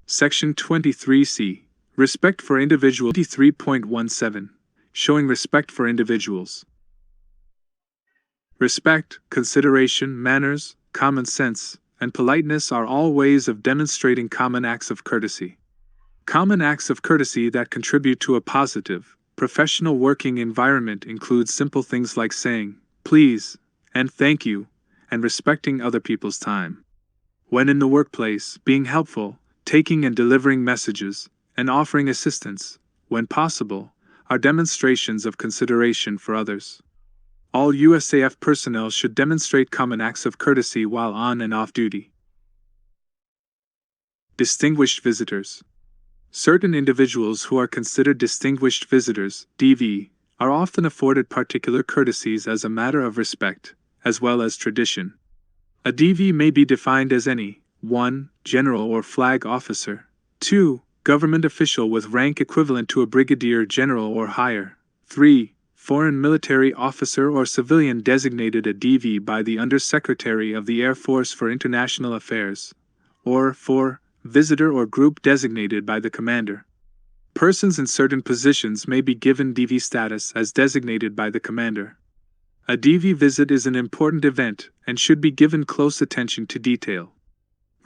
Section 23C. Respect for individuals. 23.17. Showing respect for individuals. Respect, consideration, manners, common sense, and politeness are all ways of demonstrating common acts of courtesy. Common acts of courtesy that contribute to a positive, professional working environment include simple things like saying, please, and thank you, and respecting other people's time. When in the workplace, being helpful, taking and delivering messages, and offering assistance, when possible, are demonstrations of consideration for others. All USAF personnel should demonstrate common acts of courtesy while on and off duty. Distinguished visitors. Certain individuals who are considered distinguished visitors, DV, are often afforded particular courtesies as a matter of respect, as well as tradition. A DV may be defined as any 1. General or flag officer, 2. Government official with rank equivalent to a brigadier general or higher, 3. Foreign military officer or civilian designated a DV by the Undersecretary of the Air Force for International Affairs, or 4. Visitor or group designated by the commander. Persons in certain positions may be given DV status as designated by the commander. A DV visit is an important event and should be given close attention to detail.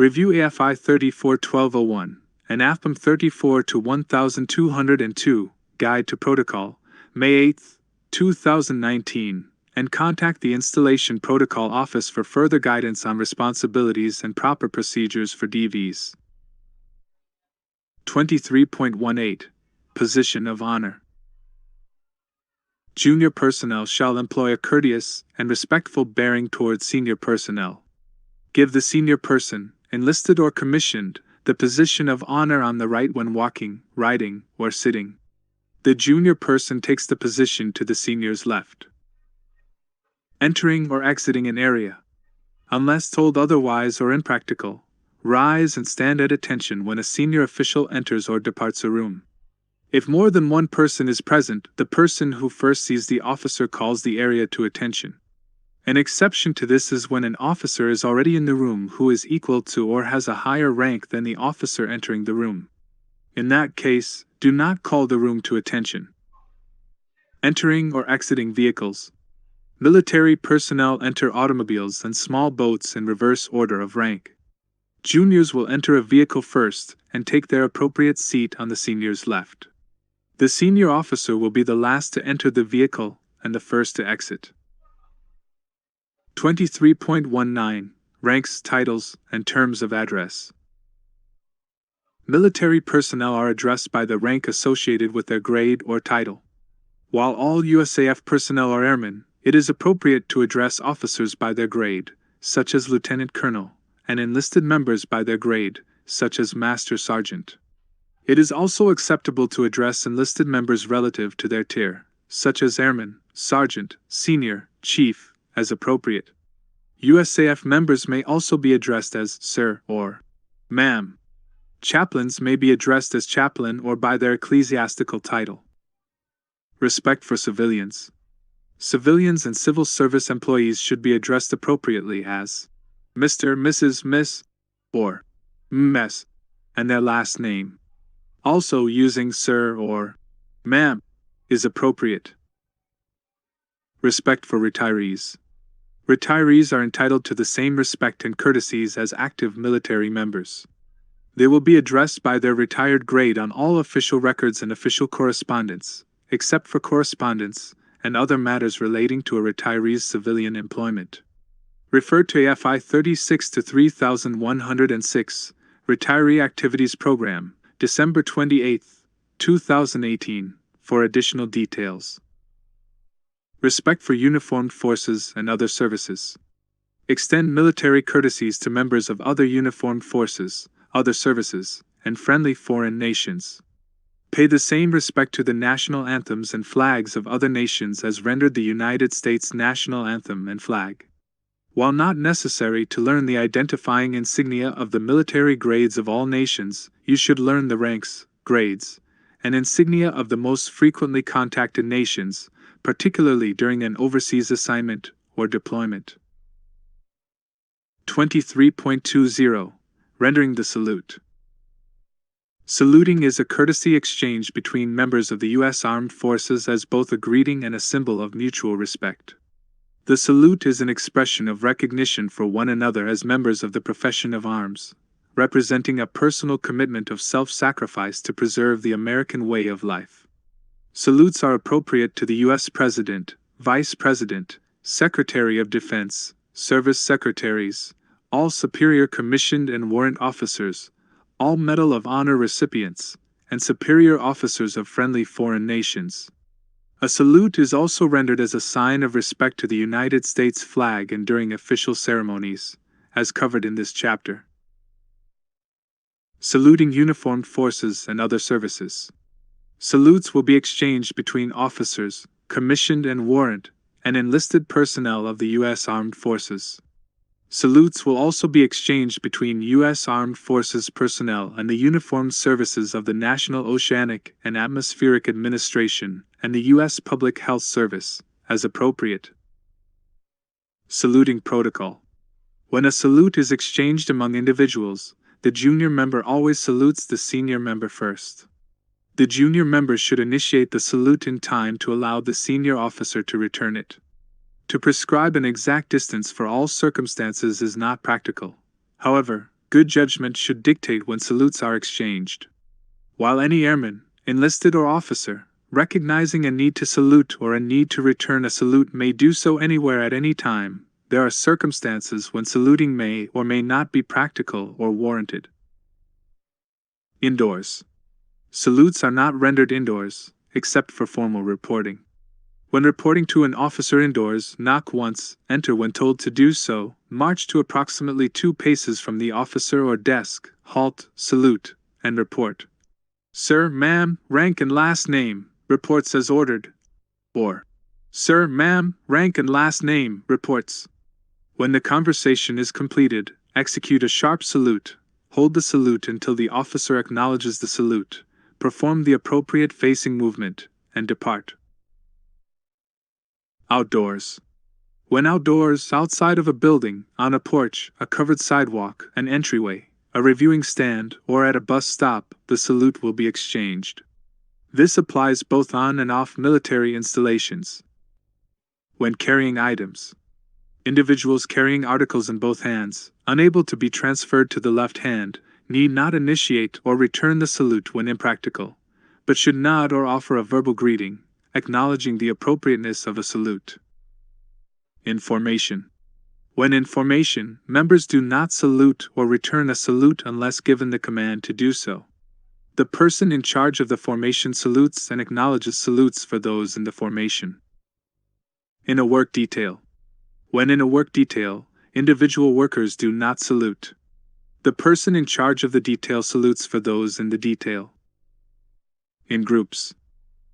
Review AFI 34-1201 and AFPM 34-1202 Guide to Protocol, May 8, 2019, and contact the Installation Protocol Office for further guidance on responsibilities and proper procedures for DVs. 23.18. Position of Honor. Junior personnel shall employ a courteous and respectful bearing towards senior personnel. Give the senior person, enlisted or commissioned, the position of honor on the right when walking, riding, or sitting. The junior person takes the position to the senior's left. Entering or exiting an area. Unless told otherwise or impractical, rise and stand at attention when a senior official enters or departs a room. If more than one person is present, the person who first sees the officer calls the area to attention. An exception to this is when an officer is already in the room who is equal to or has a higher rank than the officer entering the room. In that case, do not call the room to attention. Entering or exiting vehicles. Military personnel enter automobiles and small boats in reverse order of rank. Juniors will enter a vehicle first and take their appropriate seat on the senior's left. The senior officer will be the last to enter the vehicle and the first to exit. 23.19. Ranks, titles, and terms of address. Military personnel are addressed by the rank associated with their grade or title. While all USAF personnel are airmen, it is appropriate to address officers by their grade, such as Lieutenant Colonel, and enlisted members by their grade, such as Master Sergeant. It is also acceptable to address enlisted members relative to their tier, such as Airman, Sergeant, Senior, Chief, as appropriate. USAF members may also be addressed as Sir or Ma'am. Chaplains may be addressed as Chaplain or by their ecclesiastical title. Respect for civilians. Civilians and civil service employees should be addressed appropriately as Mr., Mrs., Miss, or Mess, and their last name. Also, using Sir or Ma'am is appropriate. Respect for retirees. Retirees are entitled to the same respect and courtesies as active military members. They will be addressed by their retired grade on all official records and official correspondence, except for correspondence and other matters relating to a retiree's civilian employment. Refer to AFI 36-3106, Retiree Activities Program, December 28, 2018, for additional details. Respect for uniformed forces and other services. Extend military courtesies to members of other uniformed forces, other services, and friendly foreign nations. Pay the same respect to the national anthems and flags of other nations as rendered the United States national anthem and flag. While not necessary to learn the identifying insignia of the military grades of all nations, you should learn the ranks, grades, and insignia of the most frequently contacted nations, particularly during an overseas assignment or deployment. 23.20. Rendering the salute. Saluting is a courtesy exchange between members of the U.S. Armed Forces as both a greeting and a symbol of mutual respect. The salute is an expression of recognition for one another as members of the profession of arms, representing a personal commitment of self-sacrifice to preserve the American way of life. Salutes are appropriate to the U.S. President, Vice President, Secretary of Defense, Service Secretaries, all superior commissioned and warrant officers, all Medal of Honor recipients, and superior officers of friendly foreign nations. A salute is also rendered as a sign of respect to the United States flag and during official ceremonies, as covered in this chapter. Saluting uniformed forces and other services. Salutes will be exchanged between officers, commissioned and warrant, and enlisted personnel of the U.S. Armed Forces. Salutes will also be exchanged between U.S. Armed Forces personnel and the uniformed services of the National Oceanic and Atmospheric Administration and the U.S. Public Health Service, as appropriate. Saluting protocol. When a salute is exchanged among individuals, the junior member always salutes the senior member first. The junior member should initiate the salute in time to allow the senior officer to return it. To prescribe an exact distance for all circumstances is not practical. However, good judgment should dictate when salutes are exchanged. While any airman, enlisted or officer, recognizing a need to salute or a need to return a salute may do so anywhere at any time, there are circumstances when saluting may or may not be practical or warranted. Indoors. Salutes are not rendered indoors, except for formal reporting. When reporting to an officer indoors, knock once, enter when told to do so, march to approximately 2 paces from the officer or desk, halt, salute, and report. Sir, ma'am, rank and last name, reports as ordered. Or, Sir, ma'am, rank and last name, reports. When the conversation is completed, execute a sharp salute, hold the salute until the officer acknowledges the salute, perform the appropriate facing movement, and depart. Outdoors. When outdoors, outside of a building, on a porch, a covered sidewalk, an entryway, a reviewing stand, or at a bus stop, the salute will be exchanged. This applies both on and off military installations. When carrying items. Individuals carrying articles in both hands, unable to be transferred to the left hand, need not initiate or return the salute when impractical, but should nod or offer a verbal greeting, acknowledging the appropriateness of a salute. In formation. When in formation, members do not salute or return a salute unless given the command to do so. The person in charge of the formation salutes and acknowledges salutes for those in the formation. In a work detail. When in a work detail, individual workers do not salute. The person in charge of the detail salutes for those in the detail. In groups.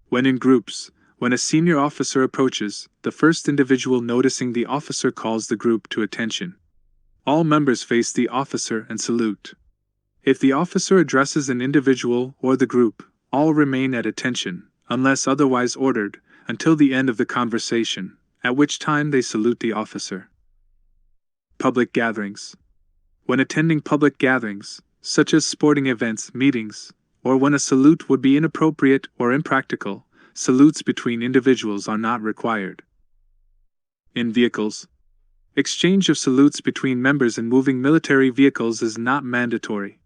When in groups, when a senior officer approaches, the first individual noticing the officer calls the group to attention. All members face the officer and salute. If the officer addresses an individual or the group, all remain at attention, unless otherwise ordered, until the end of the conversation, at which time they salute the officer. Public gatherings. When attending public gatherings, such as sporting events, meetings, or when a salute would be inappropriate or impractical, salutes between individuals are not required. In vehicles. Exchange of salutes between members in moving military vehicles is not mandatory.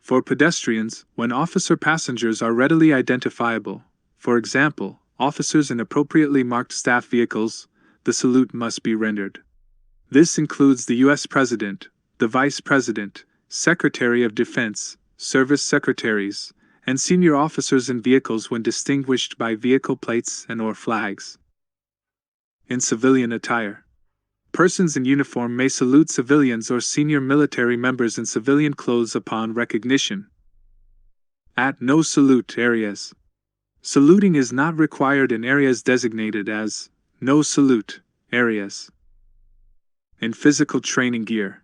For pedestrians, when officer passengers are readily identifiable, for example, officers in appropriately marked staff vehicles, the salute must be rendered. This includes the U.S. President, the Vice President, Secretary of Defense, Service Secretaries, and senior officers in vehicles when distinguished by vehicle plates and/or flags. In civilian attire. Persons in uniform may salute civilians or senior military members in civilian clothes upon recognition. At no salute areas. Saluting is not required in areas designated as no salute areas. In physical training gear.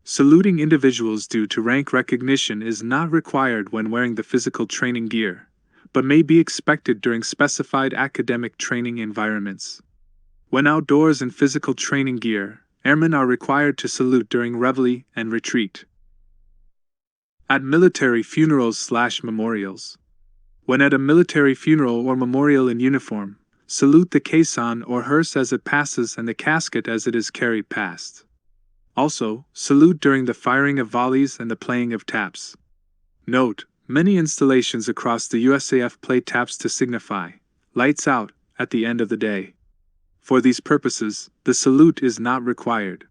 Saluting individuals due to rank recognition is not required when wearing the physical training gear, but may be expected during specified academic training environments. When outdoors in physical training gear, airmen are required to salute during reveille and retreat. At military funerals/memorials. When at a military funeral or memorial in uniform, salute the caisson or hearse as it passes and the casket as it is carried past. Also, salute during the firing of volleys and the playing of taps. Note, many installations across the USAF play taps to signify, lights out, at the end of the day. For these purposes, the salute is not required.